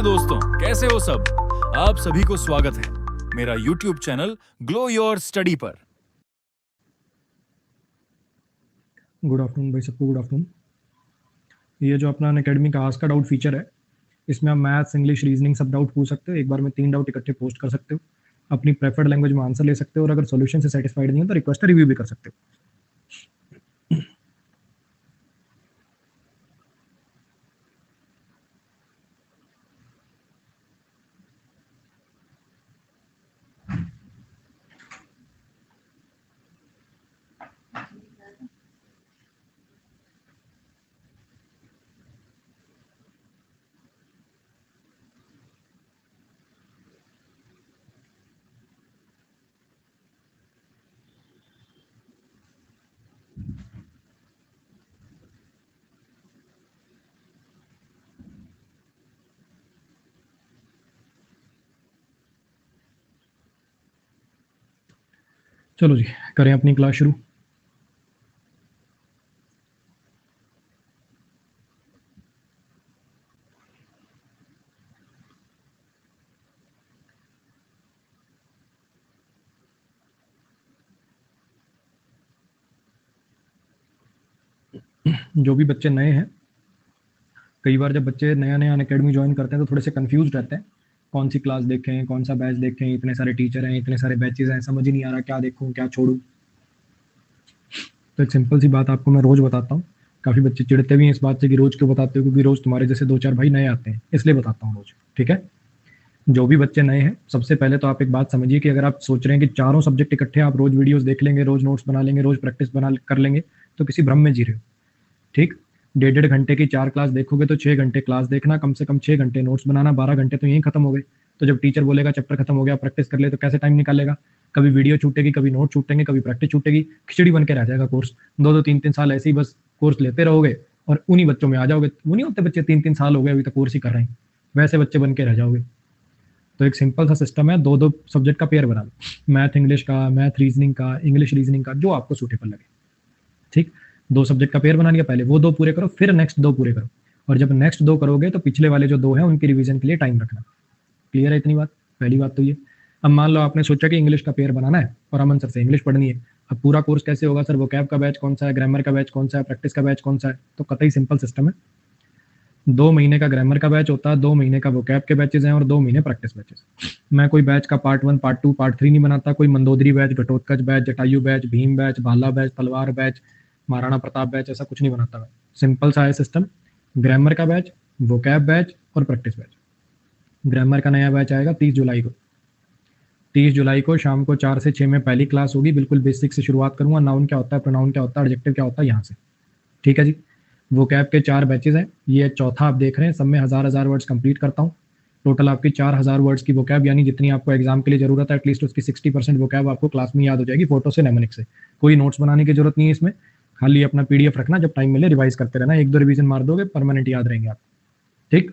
नमस्ते दोस्तों, कैसे हो सब। आप सभी को स्वागत है मेरा YouTube channel glow your study पर। गुड आफ्टरनून भाई सबको, गुड आफ्टरनून। ये जो अपना अनअकैडमी का आस्क का डाउट फीचर है, इसमें आप मैथ्स, इंग्लिश, रीजनिंग सब डाउट पूछ सकते हो। एक बार में 3 डाउट इकट्ठे पोस्ट कर सकते हो। अपनी प्रेफर्ड लैंग्वेज में आंसर ले सकते हो, और अगर सॉल्यूशन से सेटिस्फाइड नहीं हो तो रिक्वेस्ट रिव्यू भी कर सकते हो। चलो जी, करें अपनी क्लास शुरू। जो भी बच्चे नए हैं, कई बार जब बच्चे नया नया अनअकैडमी ज्वाइन करते हैं तो थोड़े से कंफ्यूज रहते हैं, कौन सी क्लास देखें, कौन सा बैच देखें, इतने सारे टीचर हैं, इतने सारे बैचेज हैं, समझ ही नहीं आ रहा क्या देखूं क्या छोड़ूं। तो एक सिंपल सी बात आपको मैं रोज बताता हूँ। काफी बच्चे चिढ़ते भी हैं इस बात से कि रोज क्यों बताते हो, क्योंकि रोज तुम्हारे जैसे 2-4 भाई नए आते हैं, इसलिए बताता हूँ रोज। ठीक है, जो भी बच्चे नए हैं, सबसे पहले तो आप एक बात समझिए कि अगर आप सोच रहे हैं कि चारों सब्जेक्ट इकट्ठे आप रोज वीडियोस देख लेंगे, रोज नोट्स बना लेंगे, रोज प्रैक्टिस बना कर लेंगे, तो किसी भ्रम में जी रहे हो। ठीक, 1.5 घंटे की 4 क्लास देखोगे तो 6 घंटे क्लास देखना, कम से कम 6 घंटे नोट्स बनाना, 12 घंटे तो यहीं खत्म हो गए। तो जब टीचर बोलेगा चैप्टर खत्म हो गया, प्रैक्टिस कर ले, तो कैसे टाइम निकालेगा? कभी वीडियो छूटेगी, कभी नोट छूटेंगे, कभी प्रैक्टिस छूटेगी, खिचड़ी बन के रह जाएगा कोर्स। 2-2, 3-3 साल ऐसे ही बस कोर्स लेते रहोगे और उन्हीं बच्चों में आ जाओगे। वो नहीं होते बच्चे 3-3 साल हो गए अभी तक कोर्स ही कर रहे हैं, वैसे बच्चे बन के रह जाओगे। तो एक सिंपल सा सिस्टम है, 2-2 सब्जेक्ट का पेयर बना लो, मैथ इंग्लिश का, मैथ रीजनिंग का, इंग्लिश रीजनिंग का, जो आपको सूटेबल लगे। ठीक, 2 सब्जेक्ट का पेयर बना लिया, पहले वो 2 पूरे करो, फिर नेक्स्ट 2 पूरे करो, और जब नेक्स्ट 2 करोगे तो पिछले वाले जो 2 हैं उनकी रिवीजन के लिए टाइम रखना। क्लियर है इतनी बात? पहली बात तो ये। अब मान लो आपने सोचा कि इंग्लिश का पेयर बनाना है और अमन सर से इंग्लिश पढ़नी है। अब पूरा कोर्स कैसे होगा सर? वोकैब का बैच कौन सा है, ग्रामर का बैच कौन सा है, प्रैक्टिस का बैच कौन सा है? तो कतई सिंपल सिस्टम है। 2 महीने का ग्रामर का बैच होता है, 2 महीने का वोकैब के बैचेज हैं, और 2 महीने प्रैक्टिस बैचेस। मैं कोई बैच का पार्ट 1, पार्ट 2, पार्ट 3 नहीं बनाता। कोई Mandodari batch, Ghatotkacha batch, Jatayu batch, Bhim batch, भाला बैच, तलवार बैच, महाराणा प्रताप बैच, ऐसा कुछ नहीं बनाता मैं। सिंपल सा है सिस्टम, ग्रामर का बैच, वोकैब बैच और प्रैक्टिस बैच। ग्रामर का नया बैच आएगा 30 जुलाई को। 30 जुलाई को शाम को 4 से 6 में पहली क्लास होगी। बिल्कुल बेसिक से शुरुआत करूंगा, नाउन क्या होता है, प्रोनाउन क्या होता है, एडजेक्टिव क्या होता है, यहाँ से। ठीक है जी, वोकैब के 4 बैचेज हैं, ये चौथा आप देख रहे हैं। सब में 1000 वर्ड्स कंप्लीट करता हूँ। टोटल आपकी 4000 वर्ड्स की वोकैब, यानी जितनी आपको एग्जाम के लिए जरूरत है, एटलीस्ट उसकी 60% वोकैब आपको क्लास में याद हो जाएगी, फोटो से, नेमोनिक से। कोई नोट्स बनाने की जरूरत नहीं है इसमें, खाली अपना पीडीएफ रखना, जब टाइम मिले रिवाइज करते रहना, 1-2 रिवीजन मार दोगे, परमानेंट याद रहेंगे आप। ठीक,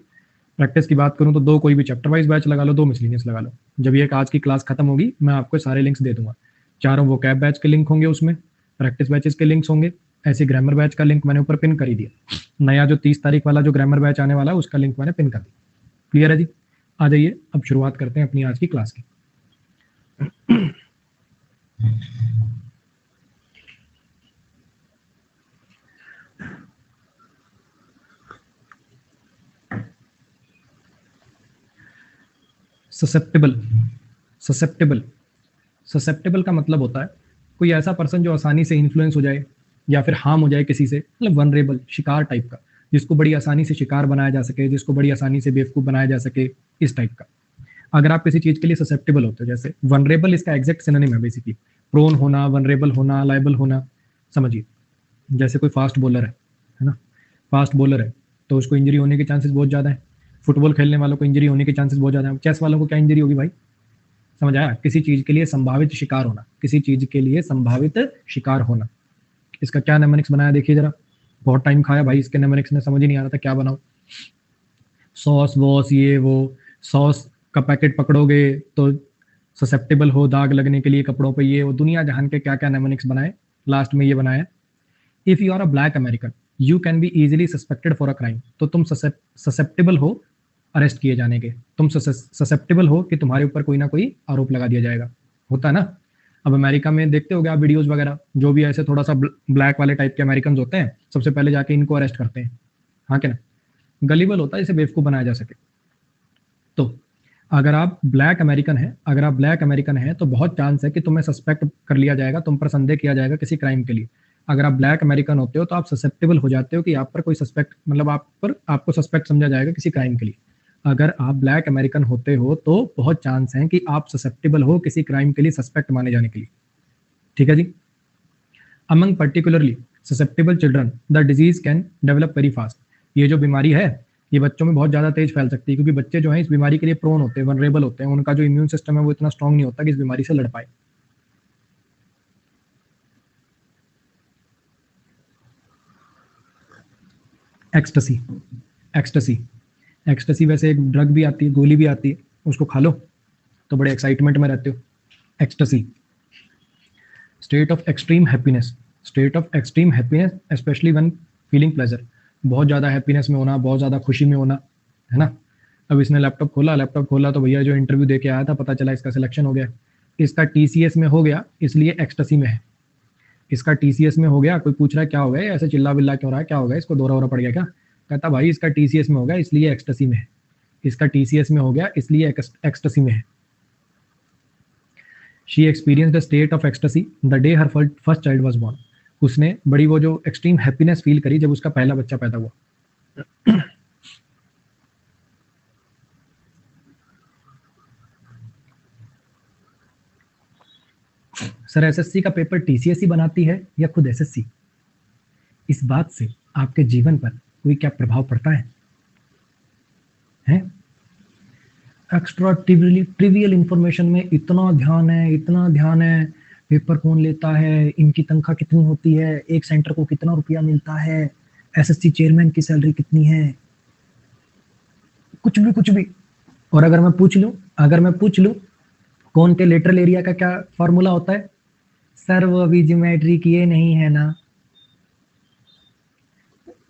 प्रैक्टिस की बात करूं तो 2 कोई भी चैप्टर वाइज बैच लगा लो, 2 मिसलिनियस लगा लो। जब ये आज की क्लास खत्म होगी मैं आपको सारे लिंक्स दे दूंगा। चारों वोकैब बैच के लिंक होंगे, उसमें प्रैक्टिस बैचेस के लिंक्स होंगे, ऐसे ग्रामर बैच का लिंक मैंने ऊपर पिन कर ही दिया। नया जो 30 तारीख वाला जो ग्रामर बैच आने वाला है उसका लिंक मैंने पिन कर दिया। क्लियर है जी? आ जाइए, अब शुरुआत करते हैं अपनी आज की क्लास की। ससेप्टेबल। ससेप्टेबल ससेप्टेबल का मतलब होता है कोई ऐसा पर्सन जो आसानी से इन्फ्लुएंस हो जाए या फिर हार्म हो जाए किसी से, मतलब वनरेबल, शिकार टाइप का, जिसको बड़ी आसानी से शिकार बनाया जा सके, जिसको बड़ी आसानी से बेवकूफ बनाया जा सके, इस टाइप का। अगर आप किसी चीज के लिए ससेप्टेबल होते हो, जैसे वनरेबल इसका एग्जैक्ट सिनोनिम है बेसिकली, प्रोन होना, वनरेबल होना, लाइबल होना। समझिए, जैसे कोई फास्ट बॉलर है ना, फास्ट बॉलर है तो उसको इंजरी होने के चांसेस बहुत ज्यादा है। फुटबॉल खेलने वालों को इंजरी होने के चांसेस बहुत ज्यादा है। चेस वालों को क्या इंजरी होगी भाई? समझ आया? किसी चीज के लिए संभावित शिकार होना, किसी चीज के लिए संभावित शिकार होना। इसका क्या नेमोनिक्स बनाया देखिए जरा, बहुत टाइम खाया भाई इसके नेमोनिक्स में, समझ ही नहीं आ रहा था क्या बनाऊं। सॉस वॉस ये वो, सॉस का पैकेट पकड़ोगे तो ससेप्टेबल हो दाग लगने के लिए कपड़ों पे, ये वो दुनिया जहान के क्या क्या नेमोनिक्स बनाए, लास्ट में ये बनाया, if you are a black American you can be easily suspected for a crime. तो तुम ससेप्टेबल हो अरेस्ट किए जाने के, तुम ससेप्टेबल हो कि तुम्हारे ऊपर कोई ना कोई आरोप लगा दिया जाएगा, होता है ना। अब अमेरिका में देखते हो आप वीडियोस वगैरह, जो भी ऐसे थोड़ा सा ब्लैक वाले टाइप के अमेरिकन होते हैं, सबसे पहले जाके इनको अरेस्ट करते हैं, हाँ क्या ना, गलीबल होता है, इसे बेवकूफ बनाया जा सके। तो अगर आप ब्लैक अमेरिकन है, अगर आप ब्लैक अमेरिकन है तो बहुत चांस है कि तुम्हें सस्पेक्ट कर लिया जाएगा, तुम पर संदेह किया जाएगा किसी क्राइम के लिए। अगर आप ब्लैक अमेरिकन होते हो तो आप ससेप्टेबल हो जाते हो कि आप पर कोई सस्पेक्ट, मतलब आप पर आपको सस्पेक्ट समझा जाएगा किसी क्राइम के लिए। अगर आप ब्लैक अमेरिकन होते हो तो बहुत चांस है कि आप ससेप्टेबल हो किसी क्राइम के लिए, सस्पेक्ट माने जाने के लिए, ठीक है जी। Among particularly susceptible children the disease can develop very fast. ये जो बीमारी है ये बच्चों में बहुत ज़्यादा तेज फैल सकती है, क्योंकि बच्चे जो हैं इस बीमारी के लिए प्रोन होते हैं, वनरेबल होते हैं, उनका जो इम्यून सिस्टम है वो इतना स्ट्रांग नहीं होता कि इस बीमारी से लड़ पाए। एक्सटसी, एक्सटसी, एक्सटसी वैसे एक ड्रग भी आती है, गोली भी आती है, उसको खा लो तो बड़े एक्साइटमेंट में रहते हो। Ecstasy, state of extreme happiness, state of extreme happiness specially when feeling pleasure, बहुत ज़्यादा हैप्पीनेस में होना, बहुत ज़्यादा खुशी में होना, है ना। अब इसने लैपटॉप खोला तो भैया जो इंटरव्यू दे के आया था पता चला इसका सिलेक्शन हो गया, इसका टीसीएस में हो गया इसलिए एक्सटसी में है, इसका टीसीएस में हो गया। कोई पूछ रहा है क्या हो गया, ऐसे चिल्ला बिल्ला क्यों रहा है, क्या हो गया, इसको दौरा वोरा पड़ गया क्या, कहता भाई इसका टीसीएस में हो गया इसलिए एक्सटसी में है, इसका टीसीएस में हो गया इसलिए एक्सटसी में है। She experience the state of ecstasy the day her first child was born. उसने बड़ी वो जो एक्सट्रीम हैप्पीनेस फील करी जब उसका पहला बच्चा पैदा हुआ। सर एसएससी का पेपर टीसीएस ही बनाती है या खुद एसएससी, इस बात से आपके जीवन पर कोई क्या प्रभाव पड़ता है? एक्स्ट्रा ट्रिवियल इंफॉर्मेशन में इतना ध्यान है, इतना ध्यान है, पेपर कौन लेता है, इनकी तनख्वाह कितनी होती है, एक सेंटर को कितना रुपया मिलता है, एसएससी चेयरमैन की सैलरी कितनी है, कुछ भी। और अगर मैं पूछ लूं कौन के लेटरल एरिया का क्या फॉर्मूला होता है, सर वो अभी ज्योमेट्री किए नहीं है ना।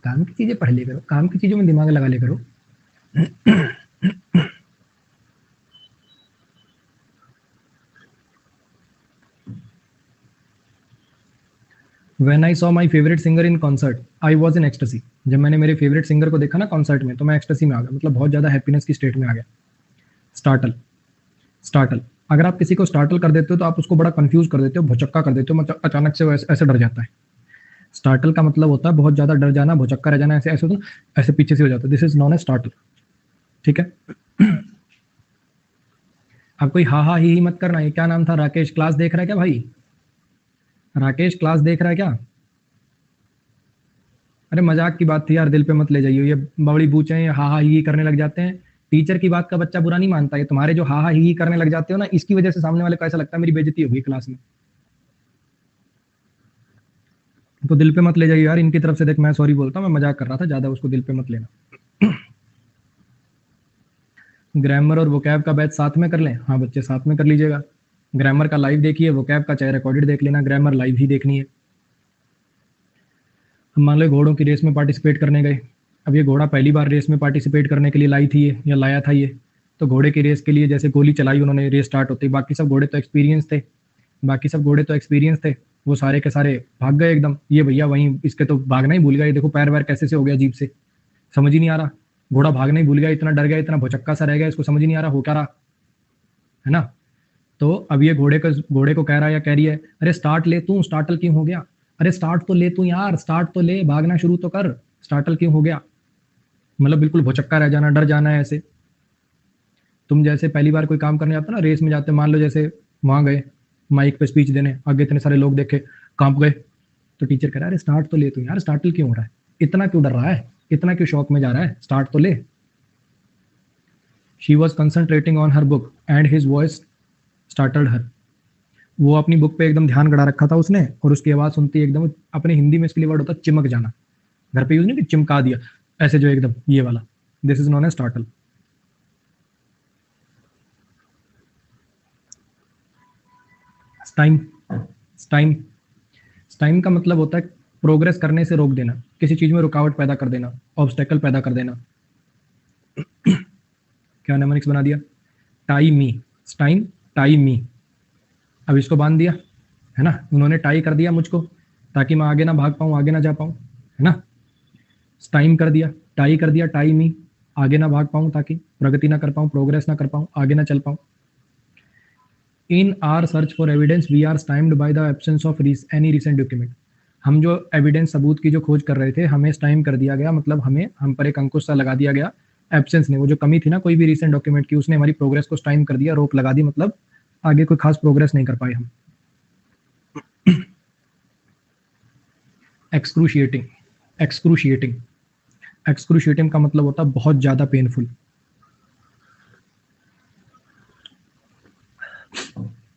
काम की चीजें पढ़ ले करो, काम की चीजों में दिमाग लगा ले करो। When I saw my favorite singer in concert, I was in ecstasy. जब मैंने मेरे फेवरेट सिंगर को देखा ना कॉन्सर्ट में तो मैं एक्सटेसी में आ गया, मतलब बहुत ज्यादा हैप्पीनेस की स्टेट में आ गया। स्टार्टल, स्टार्टल, अगर आप किसी को स्टार्टल कर देते हो तो आप उसको बड़ा कंफ्यूज कर देते हो, भुचक्का कर देते हो, मतलब अचानक से वो ऐसे डर जाता है। स्टार्टल का मतलब होता है बहुत ज्यादा डर जाना, भुचक्का रह जाना, ऐसे ऐसे होता है, ऐसे पीछे से हो जाता है, this is known as startle, ठीक है। अब कोई हा ही मत करना। ये क्या नाम था, राकेश क्लास देख रहा है क्या भाई, राकेश क्लास देख रहा है क्या? अरे मजाक की बात थी यार, दिल पे मत ले जाइए, ये बड़ी बूचे हैं, हा ही करने लग जाते हैं। टीचर की बात का बच्चा बुरा नहीं मानता है, तुम्हारे जो हा ही करने लग जाते हो ना, इसकी वजह से सामने वाले को ऐसा लगता है मेरी बेइज्जती होगी क्लास में। तो दिल पे मत ले जाइए यार, इनकी तरफ से देख मैं सॉरी बोलता हूँ, मैं मजाक कर रहा था, ज्यादा उसको दिल पे मत लेना। ग्रामर और वोकैब का बैच साथ में कर लें? हाँ बच्चे साथ में कर लीजिएगा। ग्रामर का लाइव देखिए, वोकैब का चाहे रिकॉर्डेड देख लेना, ग्रामर लाइव ही देखनी है। हम मान लो घोड़ों की रेस में पार्टिसिपेट करने गए, अब ये घोड़ा पहली बार रेस में पार्टिसिपेट करने के लिए लाई थी ये, या लाया था ये, तो घोड़े की रेस के लिए जैसे गोली चलाई उन्होंने, रेस स्टार्ट होती, बाकी सब घोड़े तो एक्सपीरियंस थे, वो सारे के सारे भाग गए एकदम। ये भैया वहीं इसके तो भागना ही भूल गया, ये देखो पैर वैर कैसे से हो गया अजीब से, समझ ही नहीं आ रहा, घोड़ा भागना ही भूल गया, इतना डर गया, इतना भुचक्का सा रह गया, इसको समझ ही नहीं आ रहा हो क्या रहा है ना। तो अब ये घोड़े को कह रहा है या कह रही है, अरे स्टार्ट ले तू, स्टार्टल क्यों हो गया, अरे स्टार्ट तो ले तू यार, स्टार्ट तो ले, भागना शुरू तो कर, स्टार्टल क्यों हो गया। मतलब बिल्कुल भुचक्का रह जाना, डर जाना है ऐसे। तुम जैसे पहली बार कोई काम करने जाते ना, रेस में जाते, मान लो जैसे वहां गए माइक पे स्पीच देने, आगे इतने सारे लोग देखे, कांप गए, तो टीचर कह रहा है अरे स्टार्ट तो ले तू यार, स्टार्टल क्यों हो रहा है, इतना क्यों डर रहा है, इतना क्यों शौक में जा रहा है, स्टार्ट तो ले। She was concentrating on her book and his voice startled her. वो अपनी बुक पे एकदम ध्यान गड़ा रखा था उसने, और उसकी आवाज सुनती एकदम, अपने हिंदी में इसके लिए वर्ड होता है चिमक जाना, घर पे यूज नहीं कि चिमका दिया, ऐसे जो एकदम ये वाला, this is known as startle. Stymie, stymie, stymie का मतलब होता है प्रोग्रेस करने से रोक देना, किसी चीज में रुकावट पैदा कर देना, ऑब्स्टेकल पैदा कर देना। क्या नेमोनिक्स बना दिया, टाई मी, स्टाइन टाई मी। अब इसको बांध दिया, है ना, उन्होंने टाई कर दिया मुझको ताकि मैं आगे ना भाग पाऊं, आगे ना जा पाऊं, है ना। स्टाइम कर दिया, टाई कर दिया, टाई मी, आगे ना भाग पाऊं ताकि प्रगति ना कर पाऊं, प्रोग्रेस ना कर पाऊं, आगे ना चल पाऊं। In our search for evidence we are stymied by the absence of any recent document. हम जो एविडेंस सबूत की जो खोज कर रहे थे, हमें टाइम कर दिया गया, मतलब हम पर एक अंकुश सा लगा दिया गया एब्सेंस ने, वो जो कमी थी ना कोई भी रिसेंट डॉक्यूमेंट की, उसने हमारी प्रोग्रेस को टाइम कर दिया, रोक लगा दी, मतलब आगे कोई खास प्रोग्रेस नहीं कर पाए हम। एक्सक्रूशिएटिंग, एक्सक्रूशिएटिंग, एक्सक्रूशिएटिंग का मतलब होता है बहुत ज्यादा पेनफुल।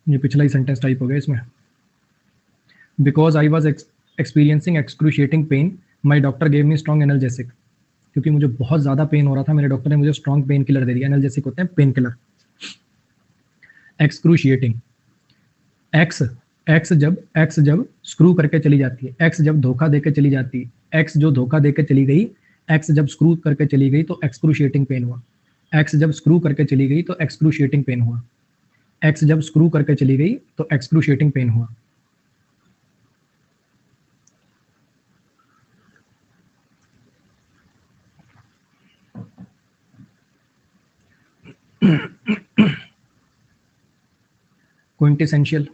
ये पिछला ही सेंटेंस टाइप हो गया इसमें। Because I was experiencing excruciating pen, my doctor gave me strong analgesic. क्योंकि मुझे बहुत ज्यादा पेन हो रहा था, मेरे डॉक्टर ने मुझे स्ट्रॉन्ग पेन किलर दे दिया। एनर्जेसिक होते हैं pain killer. Excruciating, x, x जब स्क्रू करके चली जाती है, एक्स जब धोखा देके चली जाती है, एक्स जो धोखा देके चली गई, एक्स जब स्क्रू करके चली गई तो एक्सक्रूशिएटिंग पेन हुआ। एक्स जब स्क्रू करके चली गई तो एक्सक्रूशिएटिंग पेन हुआ। एक्स जब स्क्रू करके चली गई तो एक्सक्रूशिएटिंग पेन हुआ। क्विंटेसेंशियल,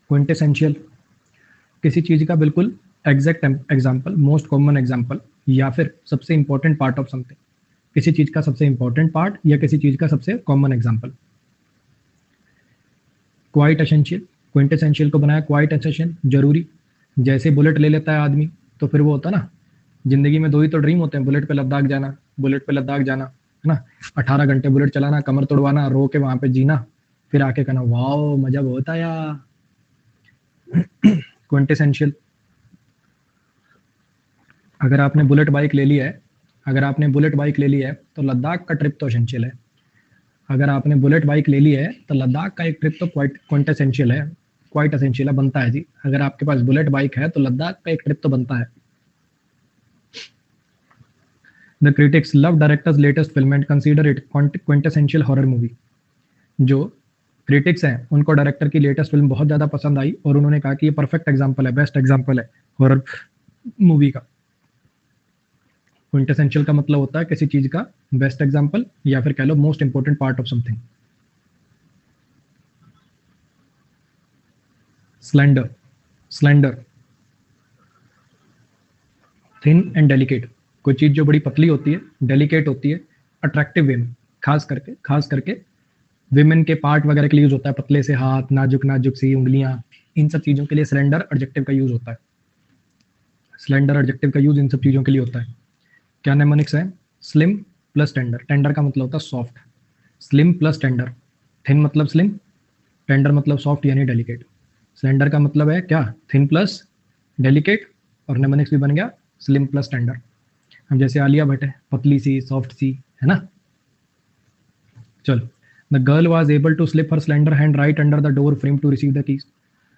क्विंटेसेंशियल, किसी चीज का बिल्कुल exact example, most common example, या फिर सबसे इंपॉर्टेंट पार्ट ऑफ समथिंग। किसी चीज का सबसे इंपॉर्टेंट पार्ट या किसी चीज का सबसे common example. Quite essential, quintessential को बनाया क्वाइट एसेंशियल, जरूरी। जैसे बुलेट ले लेता है आदमी तो फिर वो होता ना, जिंदगी में दो ही तो ड्रीम होते हैं, बुलेट पे लद्दाख जाना, बुलेट पे लद्दाख जाना, है ना, 18 घंटे बुलेट चलाना, कमर तोड़वाना, रो के वहां पे जीना, फिर आके कहना वाओ मजा बहुत आया। क्विंटेसेंशियल, अगर आपने बुलेट बाइक ले ली है, अगर आपने बुलेट बाइक ले ली है तो लद्दाख का ट्रिप तो एसेंशियल है। अगर आपने बुलेट बाइक ले ली है तो लद्दाख का एक ट्रिप तो क्वाइट एसेंशियल है, क्वाइट एसेंशियल है, बनता है जी। अगर आपके पास बुलेट बाइक है तो लद्दाख का एक ट्रिप तो बनता है। The critics love directors latest film and consider it quintessential horror movie. जो क्रिटिक्स हैं उनको डायरेक्टर की लेटेस्ट फिल्म बहुत ज्यादा पसंद आई और उन्होंने कहा कि ये परफेक्ट एग्जांपल है, बेस्ट एग्जांपल है हॉरर मूवी का। क्विंटेसेंशियल का मतलब होता है किसी चीज का बेस्ट एग्जांपल या फिर कह लो most important part of something. Slender, slender, thin and delicate, कोई चीज जो बड़ी पतली होती है, डेलिकेट होती है, अट्रैक्टिव वे में, खास करके विमेन के पार्ट वगैरह के लिए यूज होता है, पतले से हाथ, नाजुक नाजुक सी उंगलियां, इन सब चीजों के लिए स्लेंडर एडजेक्टिव का यूज होता है। स्लेंडर एडजेक्टिव का यूज इन सब चीजों के लिए होता है। क्या नेमोनिक्स है, स्लिम प्लस टेंडर, टेंडर का मतलब होता है soft, slim plus tender, thin मतलब स्लिम, टेंडर मतलब सॉफ्ट यानी डेलिकेट। स्लेंडर का मतलब है क्या, थिन प्लस डेलिकेट, और नेमोनिक्स भी बन गया स्लिम प्लस टेंडर। अब जैसे आलिया भट्ट है, पतली सी सॉफ्ट सी, है ना। चलो, the girl was able to slip her slender hand right under the door frame to receive the keys.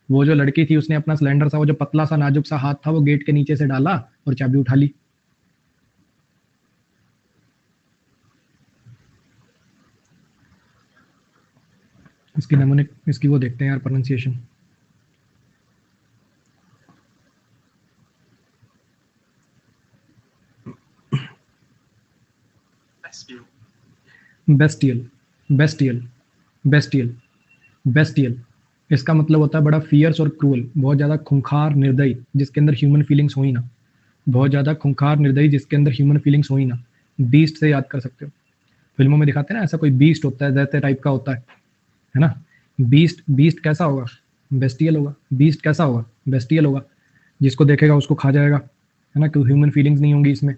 वो जो लड़की थी उसने अपना स्लेंडर सा, वो जो पतला सा नाजुक सा हाथ था, वो गेट के नीचे से डाला और चाबी उठा ली। इसकी नमूने, इसकी वो देखते हैं यार pronunciation. Bestial, bestial, bestial, bestial, इसका मतलब होता है बड़ा फियर्स और क्रूअल, बहुत ज्यादा खूंखार निर्दयी जिसके अंदर ह्यूमन फीलिंग्स हो ही ना, बहुत ज्यादा खूंखार निर्दयी जिसके अंदर ह्यूमन फीलिंग्स हो ही ना। बीस्ट से याद कर सकते हो, फिल्मों में दिखाते हैं ना, ऐसा कोई बीस्ट होता है, जैसे टाइप का होता है ना। बीस्ट, बीस्ट कैसा होगा, बेस्टियल होगा। बीस्ट कैसा होगा, बेस्टियल होगा। जिसको देखेगा उसको खा जाएगा, है ना, क्यों ह्यूमन फीलिंग्स नहीं होंगी इसमें।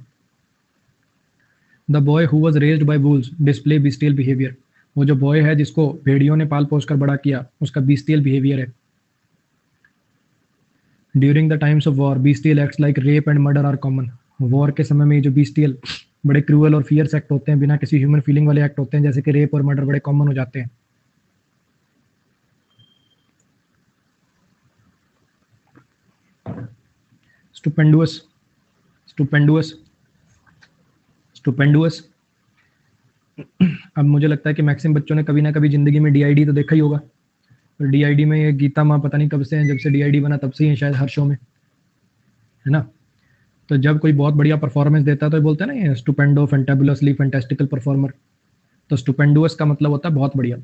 The boy who was raised by wolves display bestial behaviour, वो जो बॉय है जिसको भेड़ियों ने पाल पोस कर बड़ा किया, उसका बिस्टियल बिहेवियर है। During the times of war bestial acts like rape and murder are common. War के समय में जो बिस्टियल बड़े क्रूअल और फियर्स एक्ट होते हैं, बिना किसी ह्यूमन फीलिंग वाले एक्ट होते हैं, जैसे कि रेप और मर्डर बड़े कॉमन हो जाते हैं। स्टुपेंडुअस, स्टुपेंडुअस, स्टुपेंडुअस, अब मुझे लगता है कि मैक्सिमम बच्चों ने कभी ना कभी जिंदगी में डीआईडी तो देखा ही होगा। और डीआईडी में ये गीता माँ पता नहीं कब से हैं, जब से डीआईडी बना तब से ही है शायद हर शो में, है ना। तो जब कोई बहुत बढ़िया परफॉर्मेंस देता है तो बोलते हैं ना ये स्टुपेंडो, फैंटाबुलसली, फैंटास्टिकल परफॉर्मर। तो स्टुपेंडुअस का मतलब होता है बहुत बढ़िया,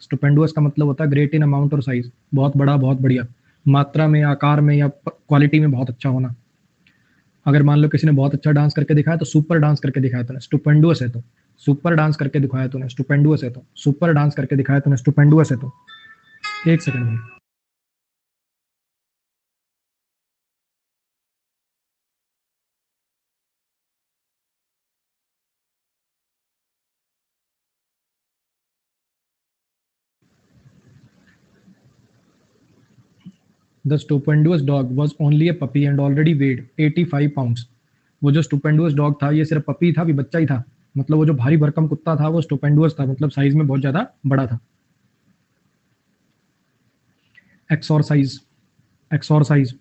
स्टुपेंडुअस का मतलब होता है ग्रेट इन अमाउंट और साइज, बहुत बड़ा, बहुत बढ़िया, मात्रा में, आकार में या क्वालिटी में बहुत अच्छा होना। अगर मान लो किसी ने बहुत अच्छा डांस करके दिखाया तो सुपर डांस करके दिखाया तूने, स्टुपेंडुअस है। तो सुपर डांस करके दिखाया तूने, स्टुपेंडुअस है। तो सुपर डांस करके दिखाया तूने, स्टुपेंडुअस है। तो एक सेकंड भाई। The stupendous dog was only a puppy and already weighed 85 pounds. वो जो स्टुपेंडुअस डॉग था ये सिर्फ पपी था, भी बच्चा ही था। मतलब वो जो भारी भरकम कुत्ता था वो स्टुपेंडुअस था, मतलब साइज में बहुत ज्यादा बड़ा था। एक्सोरसाइज, एक्सोरसाइज,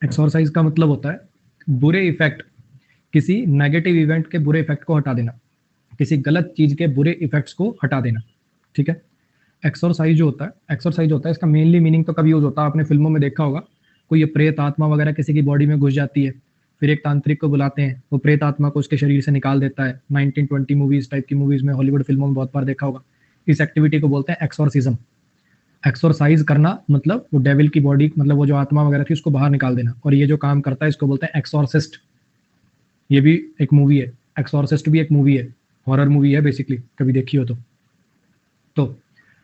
एक्सोरसाइज का मतलब होता है बुरे इफेक्ट, किसी नेगेटिव इवेंट के बुरे इफेक्ट को हटा देना, किसी गलत चीज के बुरे इफेक्ट्स को हटा देना। ठीक है। एक्सरसाइज जो होता है, एक्सरसाइज होता है, इसका मेनली मीनिंग तो कभी यूज होता है, आपने फिल्मों में देखा होगा, कोई ये प्रेत आत्मा वगैरह किसी की बॉडी में घुस जाती है, फिर एक तांत्रिक को बुलाते हैं, वो प्रेत आत्मा को उसके शरीर से निकाल देता है। 1920 मूवीज टाइप की मूवीज में, हॉलीवुड फिल्मों में बहुत बार देखा होगा। इस एक्टिविटी को बोलते हैं एक्सोरसिज्म। एक्सोरसाइज करना मतलब वो डेविल की बॉडी, मतलब वो जो आत्मा वगैरह थी उसको बाहर निकाल देना। और ये जो काम करता है इसको बोलते हैं एक्सोरसिस्ट। ये भी एक मूवी है, एक्सोरसिस्ट भी एक मूवी है, हॉरर मूवी है बेसिकली, कभी देखी हो तो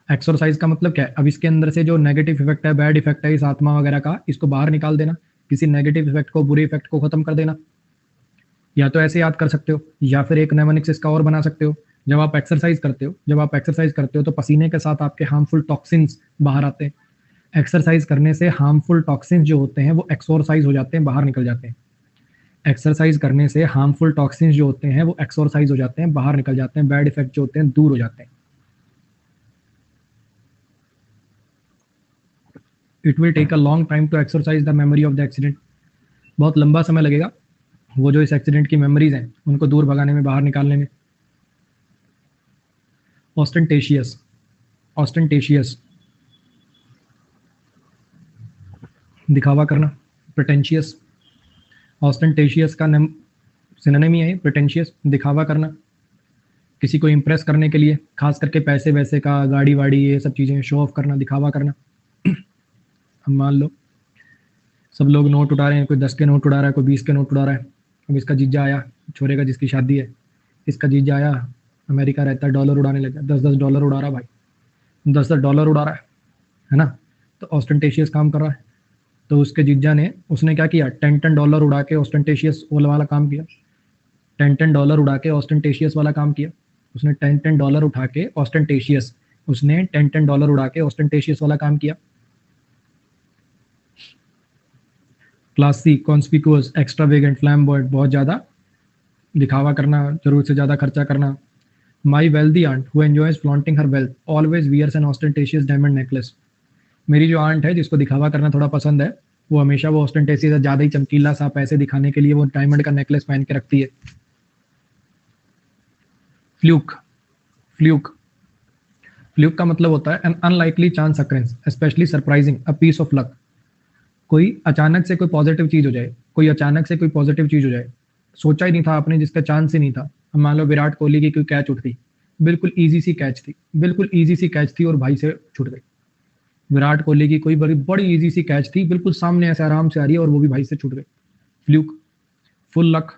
एक्सरसाइज का मतलब क्या है, अब इसके अंदर से जो नेगेटिव इफेक्ट है, बैड इफेक्ट है इस आत्मा वगैरह का, इसको बाहर निकाल देना, किसी नेगेटिव इफेक्ट को, बुरे इफेक्ट को खत्म कर देना। या तो ऐसे याद कर सकते हो, या फिर एक नेमोनिक्स इसका और बना सकते हो। जब आप एक्सरसाइज करते हो, जब आप एक्सरसाइज करते हो तो पसीने के साथ आपके हार्मफुल टॉक्सिन्स बाहर आते हैं। एक्सरसाइज करने से हार्मफुल टॉक्सिन्स जो होते हैं वो एक्सोरसाइज हो जाते हैं, बाहर निकल जाते हैं। एक्सरसाइज करने से हार्मफुल टॉक्सिन्स जो होते हैं वो एक्सोरसाइज हो जाते हैं, बाहर निकल जाते हैं, बैड इफेक्ट जो होते हैं दूर हो जाते हैं। It will take a long time to exercise the memory of the accident. बहुत लंबा समय लगेगा वो जो इस एक्सीडेंट की मेमोरीज हैं उनको दूर भगाने में, बाहर निकालने में। ऑस्टेंटेशियस, ऑस्टेंटेशियस, दिखावा करना। प्रिटेंशियस, ऑस्टेंटेशियस का सिनोनिम ही है प्रिटेंशियस, दिखावा करना, किसी को इम्प्रेस करने के लिए, खास करके पैसे वैसे का, गाड़ी वाड़ी, ये सब चीज़ें शो ऑफ करना, दिखावा करना। अब मान लो सब लोग नोट उड़ा रहे हैं, कोई 10 के नोट उड़ा रहा है, कोई 20 के नोट उड़ा रहा है। अब इसका जीजा आया, छोरे का जिसकी शादी है, इसका जीजा आया, अमेरिका रहता है, डॉलर उड़ाने लगा, 10-10 डॉलर उड़ा रहा है भाई, 10-10 डॉलर उड़ा रहा है ना। तो ऑस्टेंटेशियस काम कर रहा है। तो उसके जीजा ने, उसने क्या किया, 10-10 डॉलर उड़ा के ऑस्टेंटेशियस वाला काम किया। 10-10 डॉलर उड़ा के ऑस्टेंटेशियस वाला काम किया। उसने 10-10 डॉलर उठा के ऑस्टेंटेशियस, उसने 10-10 डॉलर उड़ा के ऑस्टेंटेशियस वाला काम किया। क्लासी, कॉन्स्पिकुअस, एक्स्ट्रावेगेंट, फ्लैम्बॉयंट, बहुत ज़्यादा दिखावा करना, जरूरत से ज़्यादा खर्चा करना। My wealthy aunt who enjoys flaunting her wealth always wears an ostentatious diamond necklace. मेरी जो आंट है जिसको दिखावा करना थोड़ा पसंद है, वो हमेशा वो ऑस्टेंटेशियस से ज़्यादा ही चमकीला सा पैसे दिखाने के लिए वो डायमंड का नेकलेस पहन के रखती है। फ्लूक, फ्लूक, फ्लूक का मतलब होता है an unlikely chance occurrence specially surprising, a piece of luck. कोई अचानक से कोई पॉजिटिव चीज हो जाए, कोई अचानक से कोई पॉजिटिव चीज हो जाए, सोचा ही नहीं था आपने, जिसका चांस ही नहीं था। अब मान लो विराट कोहली की कोई कैच उठ गई, बिल्कुल इजी सी कैच थी, बिल्कुल इजी सी कैच थी और भाई से छूट गई। विराट कोहली की कोई बड़ी बड़ी इजी सी कैच थी, बिल्कुल सामने ऐसे आराम से आ रही है और वो भी भाई से छूट गई। Fluke, full luck.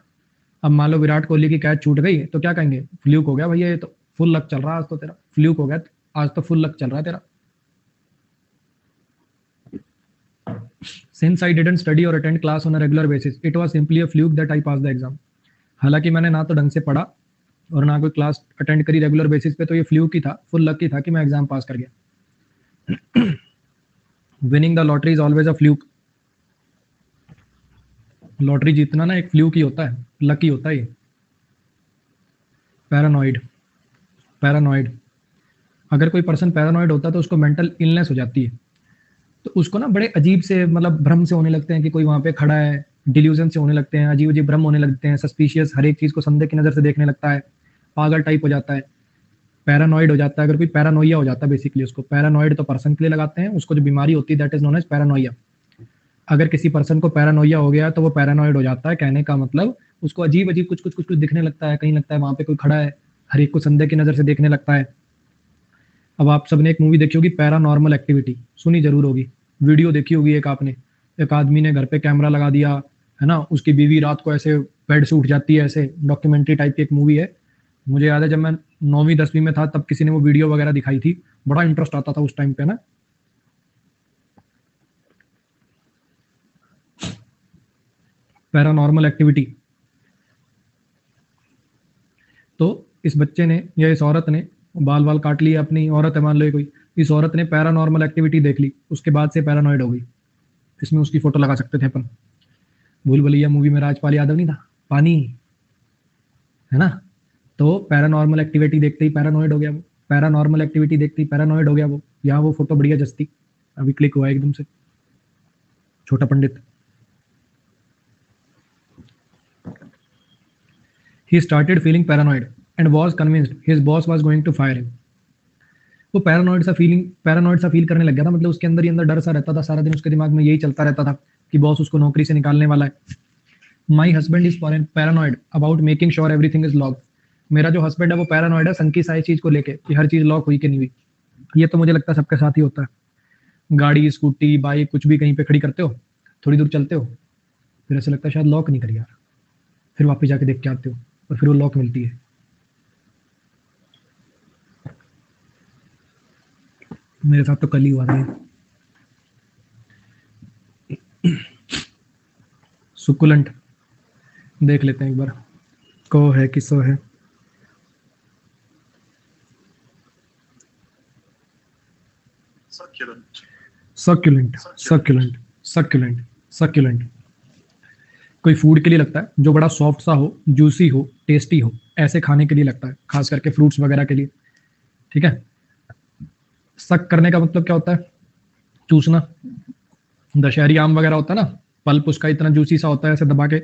अब मान लो विराट कोहली की कैच छूट गई तो क्या कहेंगे, फ्लूक हो गया भैया, ये तो फुल लक चल रहा है आज तो तेरा, फ्लूक हो गया आज तो, फुल लक चल रहा है तेरा। Since I didn't study or attend class on a regular basis, it was simply a fluke that I passed the exam. हालांकि मैंने ना तो ढंग से पढ़ा और ना कोई क्लास अटेंड करी रेगुलर बेसिस पे, तो ये फ्लूक ही था, फुल लक ही था कि मैं एग्जाम पास कर गया। Winning the lottery is always a fluke. Lottery जीतना ना एक फ्लूक ही होता है, लक ही होता है ये। पैरानॉइड, पैरानॉइड, अगर कोई पर्सन पैरानॉइड होता है तो उसको मेंटल इलनेस हो जाती है। तो उसको ना बड़े अजीब से, मतलब भ्रम से होने लगते हैं कि कोई वहां पे खड़ा है, डिल्यूजन से होने लगते हैं, अजीब अजीब भ्रम होने लगते हैं, सस्पिशियस, हर एक चीज को संदेह की नजर से देखने लगता है, पागल टाइप हो जाता है, पैरानॉइड हो जाता है। अगर कोई पैरानोइया हो जाता है, बेसिकली उसको पैरानॉइड तो पर्सन के लिए लगाते हैं, उसको जो बीमारी होती है that is known as paranoia. अगर किसी पर्सन को पैरानोइया हो गया तो वो पैरानॉइड हो जाता है। कहने का मतलब उसको अजीब अजीब कुछ कुछ कुछ कुछ दिखने लगता है, कहीं लगता है वहां पे कोई खड़ा है, हर एक को संदेह की नजर से देखने लगता है। अब आप सबने एक मूवी देखी होगी पैरानॉर्मल एक्टिविटी, सुनी जरूर होगी, वीडियो देखी होगी एक आपने, एक आदमी ने घर पे कैमरा लगा दिया है ना, उसकी बीवी रात को ऐसे बेड से उठ जाती है, ऐसे डॉक्यूमेंट्री टाइप की एक मूवी है। मुझे याद है जब मैं 9वीं 10वीं में था तब किसी ने वो वीडियो वगैरह दिखाई थी, बड़ा इंटरेस्ट आता था उस टाइम पे ना। Paranormal activity. तो इस बच्चे ने या इस औरत ने बाल बाल काट लिया, अपनी औरत है मान लो कोई, इस औरत ने पैरानॉर्मल एक्टिविटी देख ली, उसके बाद से पैरानॉइड हो गई। इसमें उसकी फोटो लगा सकते थे अपन। भूल भुलैया मूवी में राजपाल यादव नहीं था, पानी, है ना। तो पैरानॉर्मल एक्टिविटी देखते ही पैरानॉइड हो गया वो, पैरानॉर्मल एक्टिविटी देखते ही पैरानॉइड हो गया वो। यहाँ वो फोटो बढ़िया जस्ती, अभी क्लिक हुआ एकदम से, छोटा पंडित। He started feeling paranoid and was convinced his boss was going to fire him. वो पैरानॉइड सा फील करने लग गया था, मतलब उसके अंदर ही अंदर डर सा रहता था, सारा दिन उसके दिमाग में यही चलता रहता था कि बॉस उसको नौकरी से निकालने वाला है। My husband is paranoid about making sure everything is lock. मेरा जो हस्बैंड है वो पैरानॉइड है संकी सारी चीज को लेके कि हर चीज लॉक हुई कि नहीं हुई। ये तो मुझे लगता है सबके साथ ही होता है। गाड़ी, स्कूटी, बाइक कुछ भी कहीं पे खड़ी करते हो, थोड़ी दूर चलते हो, फिर ऐसा लगता है शायद लॉक नहीं करी यार, फिर वापस जाके देख के आते हो और फिर वो लॉक मिलती है। मेरे साथ तो कल ही हुआ था। सुकुलेंट देख लेते हैं एक बार, को है कि सो है। सक्यूलेंट सक्यूलेंट सक्यूलेंट सक्यूलेंट कोई फूड के लिए लगता है जो बड़ा सॉफ्ट सा हो, जूसी हो, टेस्टी हो, ऐसे खाने के लिए लगता है, खास करके फ्रूट्स वगैरह के लिए। ठीक है। सक करने का मतलब क्या होता है? चूसना। दशहरी आम वगैरह होता है ना, पल्प उसका इतना जूसी सा होता है, ऐसे दबा के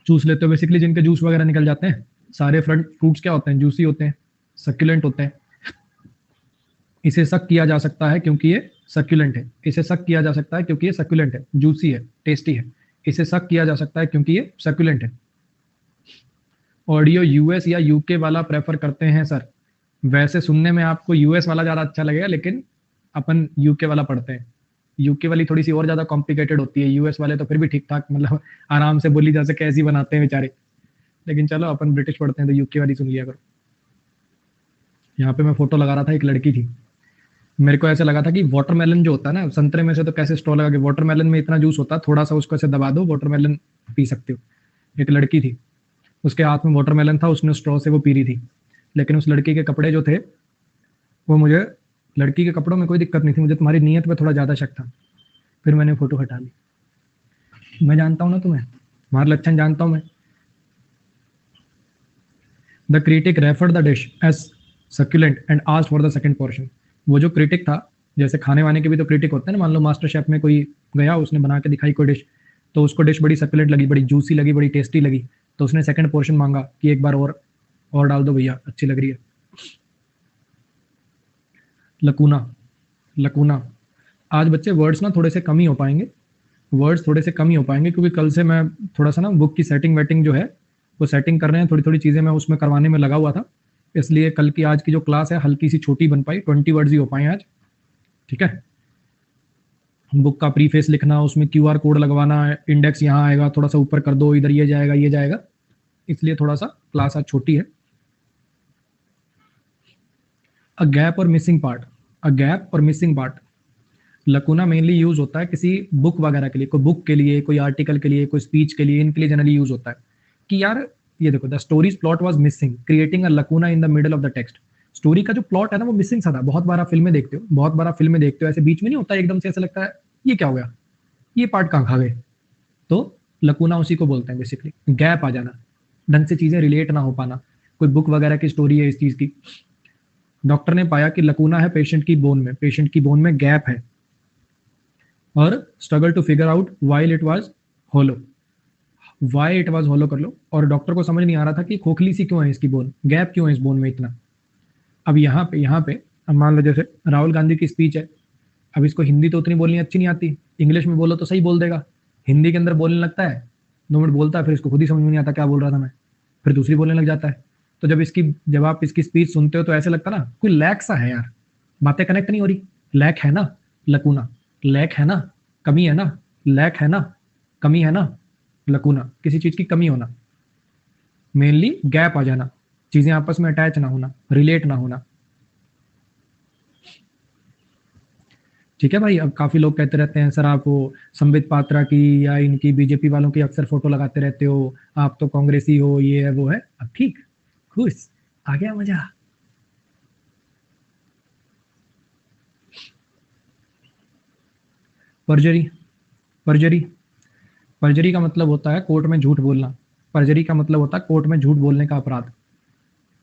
चूस लेते हो। बेसिकली जिनके जूस वगैरह निकल जाते हैं, सारे फ्रूट्स क्या होते हैं? जूसी होते हैं, सक्यूलेंट होते हैं। इसे सक किया जा सकता है क्योंकि ये सक्यूलेंट है। इसे सक किया जा सकता है क्योंकि ये सक्यूलेंट है, जूसी है, टेस्टी है। इसे सक किया जा सकता है क्योंकि ये सक्यूलेंट है। ऑडियो यूएस या यूके वाला प्रेफर करते हैं सर? वैसे सुनने में आपको यूएस वाला ज्यादा अच्छा लगेगा, लेकिन अपन यूके वाला पढ़ते हैं। यूके वाली थोड़ी सी और ज्यादा कॉम्प्लिकेटेड होती है, यूएस वाले तो फिर भी ठीक ठाक, मतलब आराम से बोली जा सके ऐसी बनाते हैं बेचारे। लेकिन चलो अपन ब्रिटिश पढ़ते हैं तो यूके वाली सुन लिया करो। यहाँ पे मैं फोटो लगा रहा था, एक लड़की थी, मेरे को ऐसा लगा था कि वाटरमेलन जो होता है ना, संतरे में से तो कैसे स्ट्रॉ लगा के, वाटरमेलन में इतना जूस होता है, थोड़ा सा उसको ऐसे दबा दो, वाटरमेलन पी सकते हो। एक लड़की थी, उसके हाथ में वाटरमेलन था, उसने स्ट्रॉ से वो पी रही थी। लेकिन उस लड़की के कपड़े जो थे वो, मुझे लड़की के कपड़ों में कोई दिक्कत नहीं थी, मुझे तुम्हारी नीयत पे थोड़ा ज्यादा शक था। फिर मैंने फोटो हटा ली। मैं जानता हूँ ना तुम्हें, तुम्हारे लक्षण जानता हूँ मैं। The critic referred the dish as succulent and asked for the second portion. वो जो क्रिटिक था, जैसे खाने वाने के भी तो क्रिटिक होते हैं ना, मान लो मास्टर शेफ में कोई गया, उसने बना के दिखाई कोई डिश, तो उसको डिश बड़ी सक्यूलेंट लगी, बड़ी जूसी लगी, बड़ी टेस्टी लगी, तो उसने सेकंड पोर्शन मांगा कि एक बार और डाल दो भैया, अच्छी लग रही है। लकूना, लकूना। आज बच्चे वर्ड्स ना थोड़े से कम ही हो पाएंगे, वर्ड्स थोड़े से कम ही हो पाएंगे, क्योंकि कल से मैं थोड़ा सा ना बुक की सेटिंग वेटिंग जो है वो सेटिंग कर रहे हैं, थोड़ी थोड़ी चीजें मैं उसमें करवाने में लगा हुआ था, इसलिए कल की आज की जो क्लास है हल्की सी छोटी बन पाई, 20 वर्ड्स ही हो पाए आज। ठीक है। बुक का प्रीफेस लिखना, उसमें क्यूआर कोड लगवाना, इंडेक्स यहाँ आएगा, थोड़ा सा ऊपर कर दो, इधर ये जाएगा, ये जाएगा, इसलिए थोड़ा सा क्लास आज छोटी है। अ गैप और मिसिंग पार्ट, अ गैप और मिसिंग पार्ट। लकूना मेनली यूज होता है किसी बुक वगैरह के लिए, कोई बुक के लिए, कोई आर्टिकल के लिए, कोई स्पीच के लिए, इनके लिए जनरली यूज होता है कि यार ये देखो, the stories plot was missing creating a लकूना in the middle of the text. Story का जो प्लॉट है ना वो मिसिंग सा था। बहुत बार फिल्में देखते हो, बहुत बार फिल्में देखते हो, ऐसे बीच में नहीं होता एकदम से ऐसा लगता है ये क्या हो गया, ये पार्ट कहाँ खा गए, तो लकूना उसी को बोलते हैं बेसिकली। गैप आ जाना, ढंग से चीजें रिलेट ना हो पाना, कोई बुक वगैरह की स्टोरी है इस चीज की। डॉक्टर ने पाया कि लकूना है पेशेंट की बोन में, पेशेंट की बोन में गैप है, और struggle to figure out while it was hollow, why it was hollow कर लो। और डॉक्टर को समझ नहीं आ रहा था कि खोखली सी क्यों है इसकी बोन, गैप क्यों है इस बोन में इतना। अब यहाँ पे अब मान लो जैसे राहुल गांधी की स्पीच है, अब इसको हिंदी तो उतनी बोलनी अच्छी नहीं आती, इंग्लिश में बोलो तो सही बोल देगा, हिंदी के अंदर बोलने लगता है, 2 मिनट बोलता है, फिर इसको खुद ही समझ में नहीं आता क्या बोल रहा था मैं, फिर दूसरी बोलने लग जाता है। तो जब आप इसकी स्पीच सुनते हो तो ऐसे लगता है ना कोई लैक सा है यार, बातें कनेक्ट नहीं हो रही, लैक है ना, लकूना, लैक है ना, कमी है ना, लैक है ना, कमी है ना, लकूना, किसी चीज की कमी होना, मेनली गैप आ जाना, चीजें आपस में अटैच ना होना, रिलेट ना होना। ठीक है भाई। अब काफी लोग कहते रहते हैं सर आप वो संबित पात्रा की या इनकी बीजेपी वालों की अक्सर फोटो लगाते रहते हो, आप तो कांग्रेसी हो, ये है वो है। अब ठीक, खुश, आ गया मजा। परजरी, परजरी, परजरी का मतलब होता है कोर्ट में झूठ बोलना। परजरी का मतलब होता है कोर्ट में झूठ बोलने का अपराध।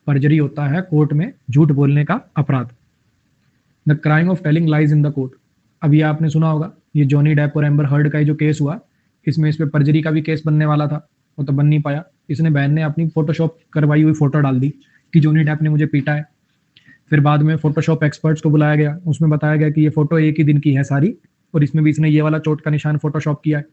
परजरी होता है कोर्ट में झूठ बोलने का अपराध। The crime of telling lies in the court. अभी आपने सुना होगा ये जॉनी डेप और एम्बर हर्ड का जो केस हुआ, इसमें इस पे परजरी का भी केस बनने वाला था, वो तो बन नहीं पाया। इसने बहन ने अपनी फोटोशॉप करवाई हुई फोटो डाल दी कि जॉनी डेप ने मुझे पीटा है। फिर बाद में फोटोशॉप एक्सपर्ट्स को बुलाया गया, उसमें बताया गया कि ये फोटो एक ही दिन की है सारी, और इसमें भी इसने ये वाला चोट का निशान फोटोशॉप किया है।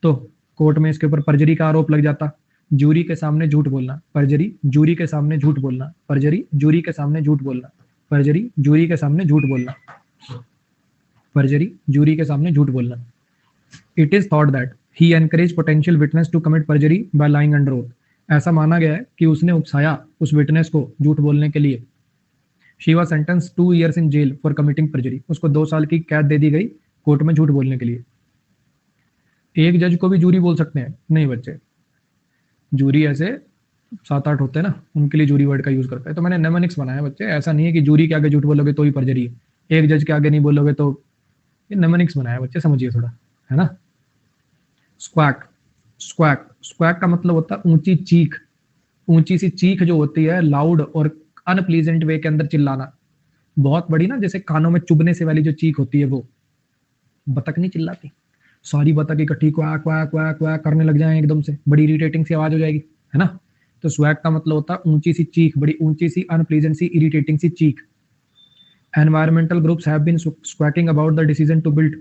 तो कोर्ट में इसके ऊपर परजरी का आरोप लग जाता। जूरी के सामने झूठ बोलना, परजरी, जूरी के सामने झूठ बोलना, परजरी, जूरी के सामने झूठ बोलना, परजरी, जूरी के सामने झूठ बोलना, परजरी, जूरी के सामने झूठ बोलना। It is thought that he encourage potential witness to commit perjury by lying under oath. ऐसा माना गया है कि उसने उकसाया उस विटनेस को झूठ बोलने के लिए। She was sentence 2 years in jail for committing perjury. उसको 2 साल की कैद दे दी गई कोर्ट में झूठ बोलने के लिए। एक जज को भी जूरी बोल सकते हैं? नहीं बच्चे, जूरी ऐसे 7-8 होते हैं ना, उनके लिए जूरी वर्ड का यूज करते हैं। तो मैंने नेमोनिक्स बनाया बच्चे, ऐसा नहीं है कि जूरी के आगे झूठ बोलोगे तो ही परजरी है, एक जज के आगे नहीं बोलोगे तो। ये नेमोनिक्स बनाया बच्चे, समझिए थोड़ा, है ना। स्क्वैक, स्क्वैक, स्क्वैक का मतलब होता है ऊंची चीख, ऊंची सी चीख जो होती है, लाउड और अनप्लीजेंट वे के अंदर चिल्लाना, बहुत बड़ी ना, जैसे कानों में चुभने से वाली जो चीख होती है वो। बतख नहीं चिल्लाती, सारी बतख इकट्ठी क्वैक क्वैक क्वैक क्वैक करने लग जाए एकदम से, बड़ी इरिटेटिंग सी आवाज हो जाएगी, है ना। तो स्वैग का मतलब होता है ऊंची सी चीख, बड़ी ऊंची सी अनप्लीजेंट सी इरिटेटिंग सी चीख। Environmental groups have been squawking about the decision to build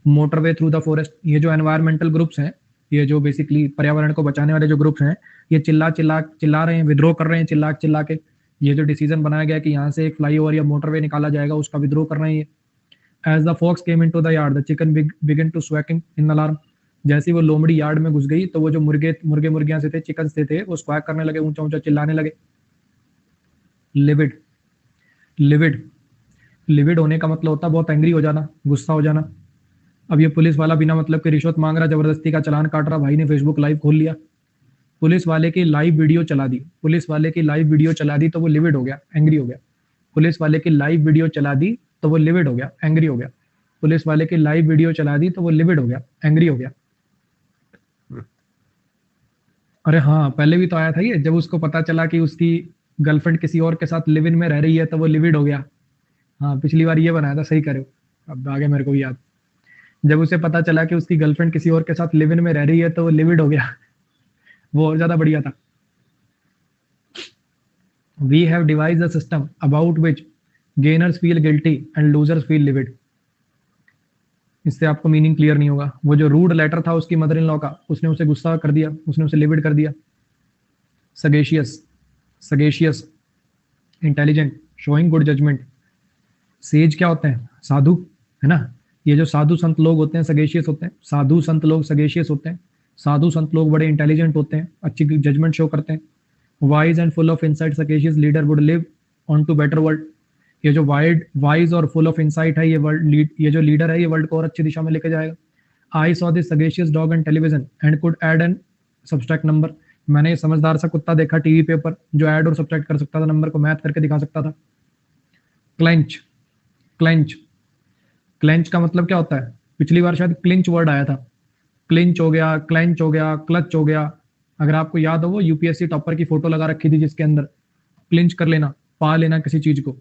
motorway through the forest. ये जो एनवायरमेंटल ग्रुप्स हैं, ये जो बेसिकली पर्यावरण को बचाने वाले जो ग्रुप्स हैं, ये चिल्ला रहे हैं, विद्रोह कर रहे हैं चिल्ला चिल्ला के। ये जो डिसीजन बनाया गया कि यहाँ से एक फ्लाईओवर या मोटरवे निकाला जाएगा, उसका विद्रोह कर रहे हैं। As the fox came into the yard, the chicken began to squawking in alarm. जैसे ही वो लोमड़ी यार्ड में घुस गई तो वो जो मुर्गियां से थे, चिकन से थे, वो स्क्वैक करने लगे, ऊंचा ऊंचा चिल्लाने लगे। लिविड, लिविड, लिविड होने का मतलब होता है बहुत एंग्री हो जाना, गुस्सा हो जाना। अब ये पुलिस वाला बिना मतलब के रिश्वत मांग रहा, जबरदस्ती का चालान काट रहा, भाई ने फेसबुक लाइव खोल लिया, पुलिस वाले की लाइव वीडियो चला दी, पुलिस वाले की लाइव वीडियो चला दी तो वो लिविड हो गया, एंग्री हो गया। पुलिस वाले की लाइव वीडियो चला दी तो वो लिविड हो गया, एंग्री हो गया। पुलिस वाले की लाइव वीडियो चला दी तो वो लिविड हो गया, एंग्री हो गया। अरे हाँ, पहले भी तो आया था ये, जब उसको पता चला कि उसकी गर्लफ्रेंड किसी और के साथ लिव इन में रह रही है तो वो लिविड हो गया। हाँ, पिछली बार ये बनाया था, सही करो, अब आगे मेरे को भी याद। जब उसे पता चला कि उसकी गर्लफ्रेंड किसी और के साथ लिव इन में रह रही है तो वो लिविड हो गया। वो और ज्यादा बढ़िया था। We have devised a system about which gainers feel guilty and losers feel livid. इससे आपको मीनिंग क्लियर नहीं होगा। वो जो रूड लेटर था उसकी मदर इन लॉ का, उसने उसे गुस्सा कर दिया, उसने उसे लिविड कर दिया। Sagacious, sagacious, intelligent, showing good judgement. Sage क्या होते हैं? साधु, है ना। ये जो साधु संत लोग होते हैं सगेशियस होते हैं, साधु संत लोग सगेशियस होते हैं। साधु संत लोग बड़े इंटेलिजेंट होते हैं, अच्छी जजमेंट शो करते हैं। Wise and full of insight sagacious leader would live on to better world. ये जो वाइज और फुल ऑफ इनसाइट है, ये जो लीडर है, ये वर्ल्ड को और अच्छी दिशा में लेके जाएगा। I saw this sagacious dog on television and could add and subtract number. मैंने ये समझदार सा कुत्ता देखा टीवी पे ऊपर, जो ऐड और सब्सट्रैक्ट कर सकता था, नंबर को मैथ करके दिखा सकता था। क्लेंच, क्लेंच, क्लेंच का मतलब क्या होता है? पिछली बार शायद क्लिंच वर्ड आया था। क्लिंच हो गया, क्लेंच हो गया, क्लच हो गया। अगर आपको याद हो, वो यूपीएससी टॉपर की फोटो लगा रखी थी जिसके अंदर क्लिंच कर लेना, पा लेना किसी चीज को।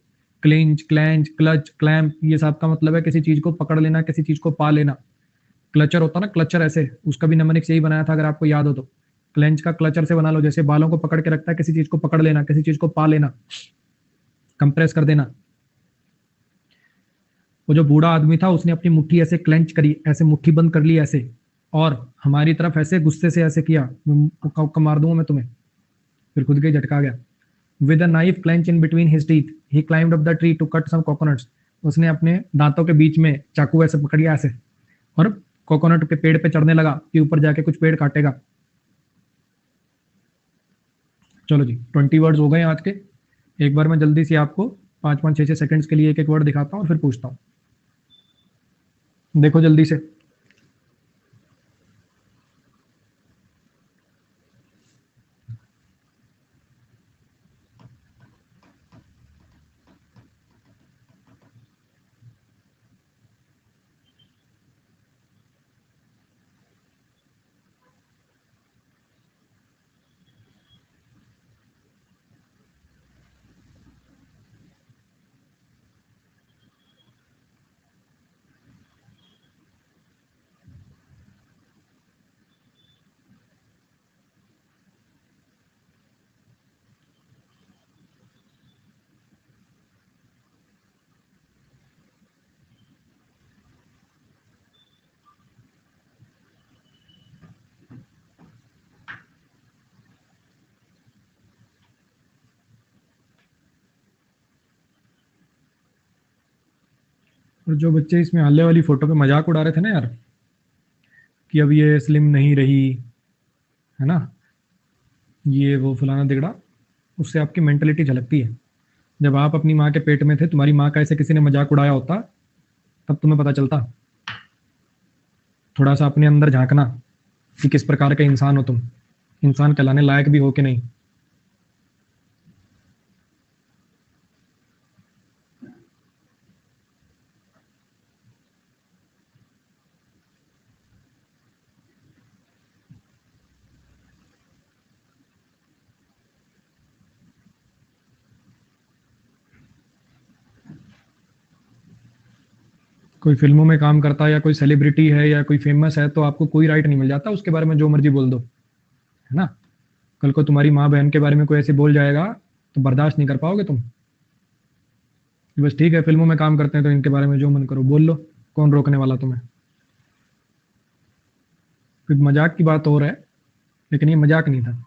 क्लिंच, क्लैंच, क्लच, क्लैम्प, ये सब का मतलब है किसी चीज को पकड़ लेना, किसी चीज को पा लेना। क्लचर होता ना, क्लचर ऐसे, उसका भी निम्नलिखित यही बनाया था अगर आपको याद हो तो। क्लेंच का क्लचर से बना लो, जैसे बालों को पकड़ के रखता है, किसी चीज को पकड़ लेना, किसी चीज को पा लेना, कंप्रेस कर देना। वो जो बूढ़ा आदमी था उसने अपनी मुट्ठी ऐसे क्लेंच करी, ऐसे मुट्ठी बंद कर ली ऐसे, और हमारी तरफ ऐसे गुस्से से ऐसे किया, मुक्का मार दूंगा मैं तुम्हें। फिर खुद के ही झटका गया। With a knife clench in between his teeth he climbed up the tree to cut some coconuts. उसने अपने दांतों के बीच में चाकू ऐसे पकड़ लिया ऐसे, और कोकोनट के पेड़ पे चढ़ने लगा कि ऊपर जाके कुछ पेड़ काटेगा। चलो जी, 20 वर्ड्स हो गए आज के। एक बार मैं जल्दी से आपको 5-5 6-6 सेकंड्स के लिए एक एक वर्ड दिखाता हूँ और फिर पूछता हूँ। देखो जल्दी से। और जो बच्चे इसमें हल्ले वाली फोटो पे मजाक उड़ा रहे थे ना यार, कि अब ये स्लिम नहीं रही है ना, ये वो फलाना दिगड़ा, उससे आपकी मेंटेलिटी झलकती है। जब आप अपनी माँ के पेट में थे, तुम्हारी माँ का ऐसे किसी ने मजाक उड़ाया होता, तब तुम्हें पता चलता। थोड़ा सा अपने अंदर झांकना कि किस प्रकार के इंसान हो तुम, इंसान कहलाने लायक भी हो कि नहीं। कोई फिल्मों में काम करता है या कोई सेलिब्रिटी है या कोई फेमस है, तो आपको कोई राइट नहीं मिल जाता उसके बारे में जो मर्जी बोल दो, है ना। कल को तुम्हारी माँ बहन के बारे में कोई ऐसे बोल जाएगा तो बर्दाश्त नहीं कर पाओगे तुम। बस ठीक है, फिल्मों में काम करते हैं तो इनके बारे में जो मन करो बोल लो, कौन रोकने वाला तुम्हें। कोई मजाक की बात हो रहा है, लेकिन ये मजाक नहीं था।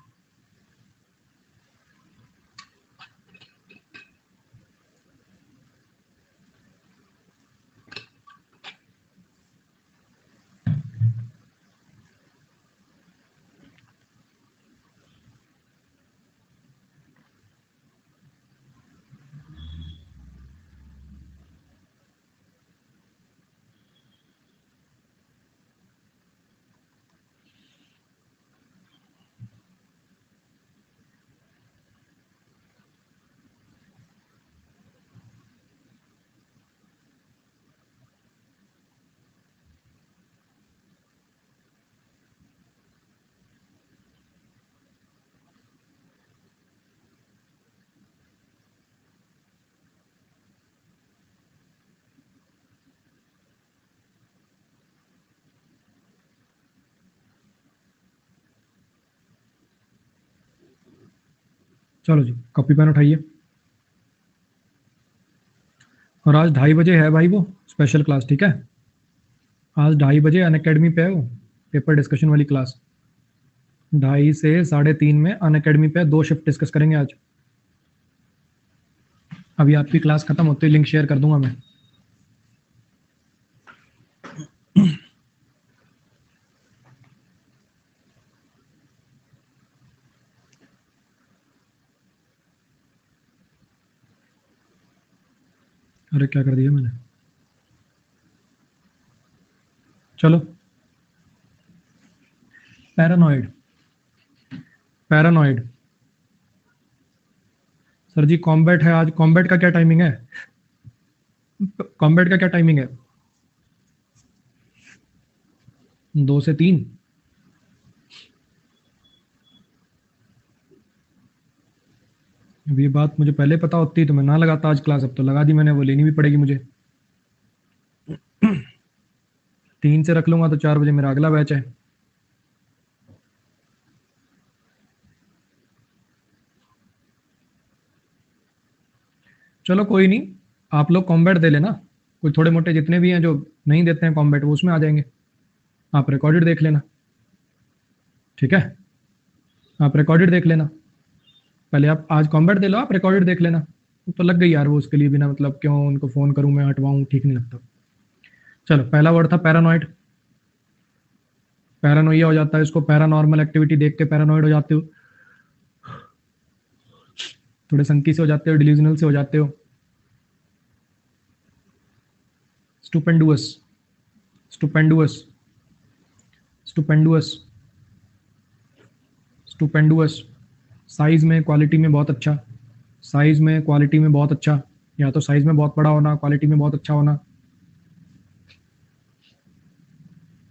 चलो जी, कॉपी पेन उठाइए। और आज 2:30 बजे है भाई वो स्पेशल क्लास, ठीक है। आज 2:30 बजे अनअकैडमी पे है वो, पेपर डिस्कशन वाली क्लास। 2:30 से 3:30 में अनअकैडमी पे 2 शिफ्ट डिस्कस करेंगे आज। अभी आपकी क्लास खत्म होते ही लिंक शेयर कर दूंगा मैं। अरे क्या कर दिया मैंने। चलो, पैरानॉइड। पैरानॉइड सर जी, कॉम्बैट है आज। कॉम्बैट का क्या टाइमिंग है? कॉम्बैट का क्या टाइमिंग है? 2 से 3। अब ये बात मुझे पहले पता होती तो मैं ना लगाता आज क्लास, अब तो लगा दी मैंने, वो लेनी भी पड़ेगी मुझे। 3 से रख लूंगा तो 4 बजे मेरा अगला बैच है। चलो कोई नहीं, आप लोग कॉम्बैट दे लेना, कोई थोड़े मोटे जितने भी हैं जो नहीं देते हैं कॉम्बैट वो उसमें आ जाएंगे। आप रिकॉर्डेड देख लेना, ठीक है, आप रिकॉर्डेड देख लेना। पहले आप आज कॉम्बैट दे लो, आप रिकॉर्डेड देख लेना। तो लग गई यार वो, उसके लिए बिना मतलब क्यों उनको फ़ोन करूं मैं, हटवाऊं, ठीक नहीं लगता। चलो पहला वर्ड था पैरानॉइड। पैरानोइया हो जाता है इसको, पैरानॉर्मल एक्टिविटी देख के पैरानॉइड हो जाते हो, थोड़े संकी से हो जाते हो, डिल्यूजनल से हो जाते हो। स्टुपेंडुअस, स्टुपेंडुअस, स्टुपेंडुअस, स्टुपेंडुअस। साइज में क्वालिटी में बहुत अच्छा, साइज में क्वालिटी में बहुत अच्छा, या तो साइज में बहुत बड़ा होना, क्वालिटी में बहुत अच्छा होना।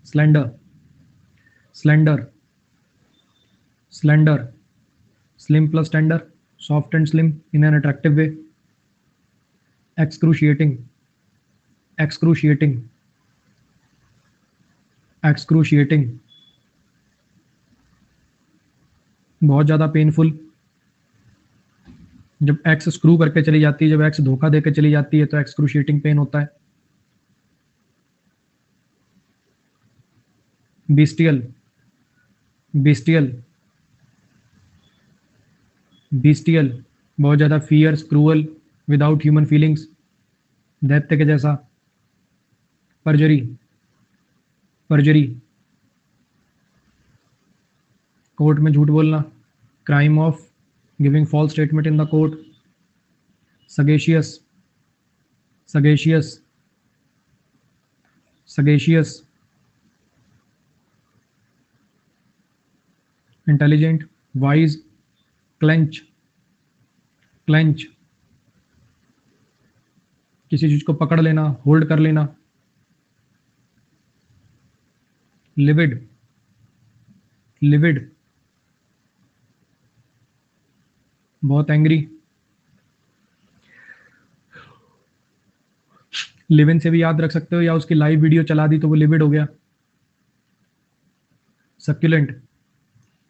Slender, slender, slender, slim plus tender, soft and slim in an attractive way. Excruciating, excruciating, excruciating, बहुत ज़्यादा पेनफुल। जब एक्स स्क्रू करके चली जाती है, जब एक्स धोखा देकर चली जाती है तो एक्सक्रूशिएटिंग पेन होता है। बिस्टियल, बिस्टियल, बिस्टियल, बहुत ज़्यादा fierce, cruel, without human feelings, दैत्य के जैसा। परजरी, परजरी, कोर्ट में झूठ बोलना, crime of giving false statement in the court. Sagacious, sagacious, sagacious, intelligent, wise, clench, clench, किसी चीज को पकड़ लेना, होल्ड कर लेना। लिविड, लिविड, बहुत एंग्री। लिविन से भी याद रख सकते हो, या उसकी लाइव वीडियो चला दी तो वो लिविड हो गया। सक्यूलेंट,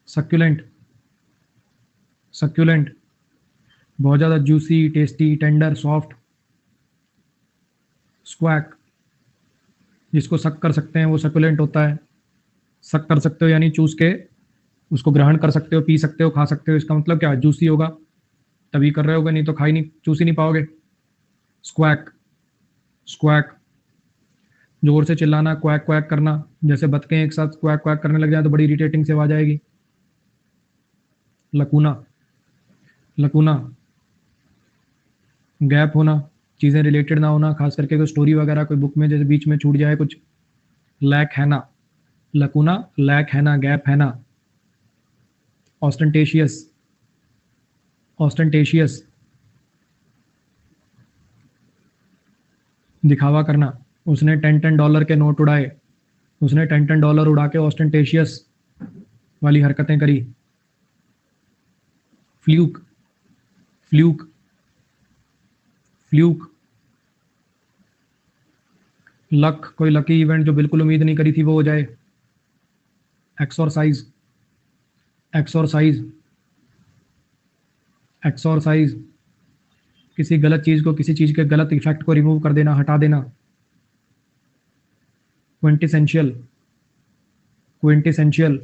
सक्यूलेंट, सक्यूलेंट, बहुत ज़्यादा जूसी, टेस्टी, टेंडर, सॉफ्ट। स्क्वैक, जिसको सक कर सकते हैं वो सक्यूलेंट होता है। सक कर सकते हो यानी चूस के उसको ग्रहण कर सकते हो, पी सकते हो, खा सकते हो। इसका मतलब क्या, जूसी होगा तभी कर रहे होगे, नहीं तो खा ही नहीं, चूस ही नहीं पाओगे। स्क्वैक, स्क्वैक, जोर से चिल्लाना, क्वैक क्वैक करना, जैसे बतखें एक साथ क्वैक क्वैक करने लग जाए तो बड़ी इरिटेटिंग से आवाज आएगी। लकूना, लकूना, गैप होना, चीज़ें रिलेटेड ना होना, खास करके कोई स्टोरी वगैरह कोई बुक में जैसे बीच में छूट जाए कुछ। लैक है ना, लकूना, लैक है ना, गैप है ना। ऑस्टेंटेशियस, ऑस्टेंटेशियस, दिखावा करना, उसने $10 के नोट उड़ाए, उसने $10 उड़ा के ऑस्टेंटेशियस वाली हरकतें करी। फ्लूक, फ्लूक, फ्लूक, लक, कोई लकी इवेंट जो बिल्कुल उम्मीद नहीं करी थी वो हो जाए। एक्सोरसाइज, एक्सोरसाइज, एक्सोरसाइज, किसी गलत चीज को, किसी चीज के गलत इफेक्ट को रिमूव कर देना, हटा देना। क्विंटेसेंशियल, क्विंटेसेंशियल,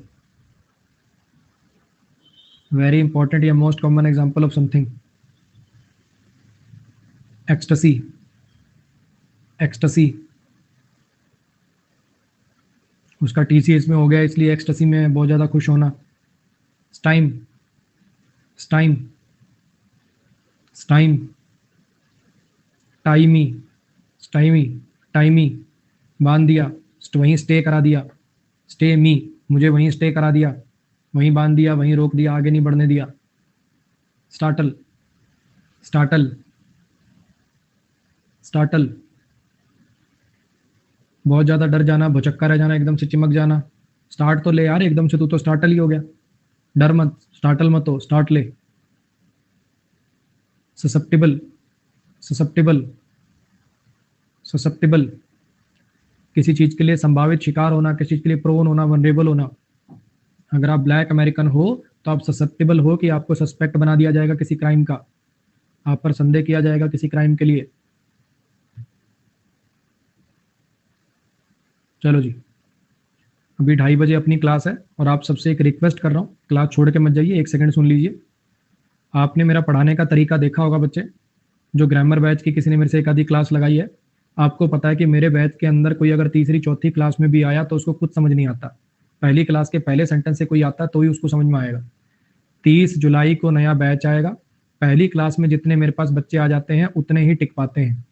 वेरी इंपॉर्टेंट या most common example of something. Ecstasy, ecstasy, उसका टीसीएस में हो गया इसलिए एक्सटसी में बहुत ज़्यादा खुश होना। स्टाइम, स्टाइम, स्टाइम, टाइमी, स्टाइमी, टाइमी, बांध दिया, वहीं स्टे करा दिया। स्टे मी, मुझे वहीं स्टे करा दिया, वहीं बांध दिया, वहीं रोक दिया, आगे नहीं बढ़ने दिया। स्टार्टल, स्टार्टल, स्टार्टल, बहुत ज़्यादा डर जाना, भुचक्का रह जाना, एकदम से चिमक जाना। स्टार्ट तो ले यार एकदम से, तू तो स्टार्टल ही हो गया। डर मत, स्टार्टल मत हो, स्टार्ट ले। ससेप्टिबल, ससेप्टिबल, ससेप्टिबल, किसी चीज के लिए संभावित शिकार होना, किसी चीज के लिए प्रोन होना, वनरेबल होना। अगर आप ब्लैक अमेरिकन हो तो आप ससेप्टेबल हो कि आपको सस्पेक्ट बना दिया जाएगा किसी क्राइम का, आप पर संदेह किया जाएगा किसी क्राइम के लिए। चलो जी, अभी 2:30 बजे अपनी क्लास है और आप सबसे एक रिक्वेस्ट कर रहा हूँ, क्लास छोड़ के मत जाइए, 1 सेकंड सुन लीजिए। आपने मेरा पढ़ाने का तरीका देखा होगा बच्चे, जो ग्रामर बैच की किसी ने मेरे से एक आधी क्लास लगाई है, आपको पता है कि मेरे बैच के अंदर कोई अगर तीसरी चौथी क्लास में भी आया तो उसको कुछ समझ नहीं आता। पहली क्लास के पहले सेंटेंस से कोई आता तो ही उसको समझ में आएगा। 30 जुलाई को नया बैच आएगा। पहली क्लास में जितने मेरे पास बच्चे आ जाते हैं उतने ही टिक पाते हैं।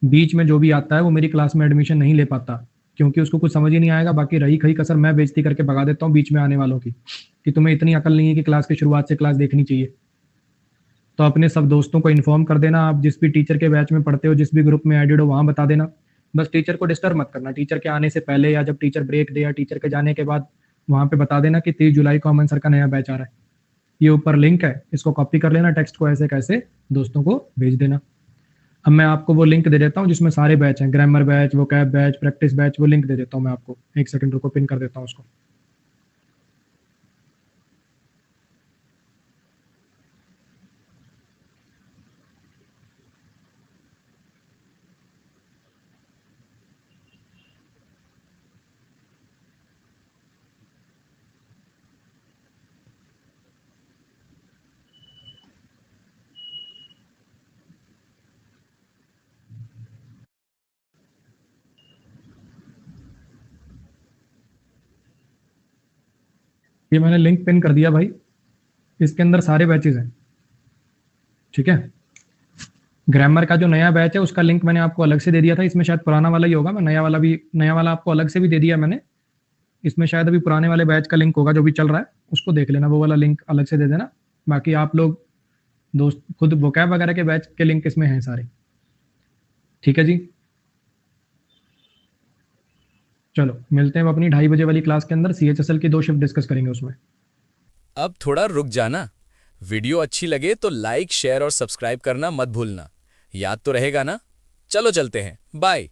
बीच में जो भी आता है वो मेरी क्लास में एडमिशन नहीं ले पाता, क्योंकि उसको कुछ समझ ही नहीं आएगा। बाकी रही खई कसर मैं बेइज्जती करके भगा देता हूँ बीच में आने वालों की, कि तुम्हें इतनी अकल नहीं है कि क्लास की शुरुआत से क्लास देखनी चाहिए। तो अपने सब दोस्तों को इन्फॉर्म कर देना, आप जिस भी टीचर के बैच में पढ़ते हो, जिस भी ग्रुप में एडेड हो वहां बता देना। बस टीचर को डिस्टर्ब मत करना, टीचर के आने से पहले या जब टीचर ब्रेक दे या टीचर के जाने के बाद वहां पे बता देना कि 30 जुलाई को अमन सर का नया बैच आ रहा है। ये ऊपर लिंक है, इसको कॉपी कर लेना, टेक्स्ट को ऐसे कैसे दोस्तों को भेज देना। अब मैं आपको वो लिंक दे देता हूँ जिसमें सारे बैच हैं, grammar batch, vocab batch, practice batch, वो लिंक दे देता हूँ मैं आपको। 1 सेकंड रुको, पिन कर देता हूँ उसको। ये मैंने लिंक पिन कर दिया भाई, इसके अंदर सारे बैचेस हैं, ठीक है। ग्रामर का जो नया बैच है उसका लिंक मैंने आपको अलग से दे दिया था, इसमें शायद पुराना वाला ही होगा, मैं नया वाला आपको अलग से भी दे दिया मैंने। इसमें शायद अभी पुराने वाले बैच का लिंक होगा जो भी चल रहा है, उसको देख लेना, वो वाला लिंक अलग से दे देना। बाकी आप लोग दोस्त खुद वोकैब वगैरह के बैच के लिंक इसमें हैं सारे, ठीक है जी। चलो मिलते हैं अपनी 2:30 बजे वाली क्लास के अंदर, CHSL की 2 शिफ्ट डिस्कस करेंगे उसमें। अब थोड़ा रुक जाना। वीडियो अच्छी लगे तो लाइक, शेयर और सब्सक्राइब करना मत भूलना। याद तो रहेगा ना? चलो चलते हैं, बाय।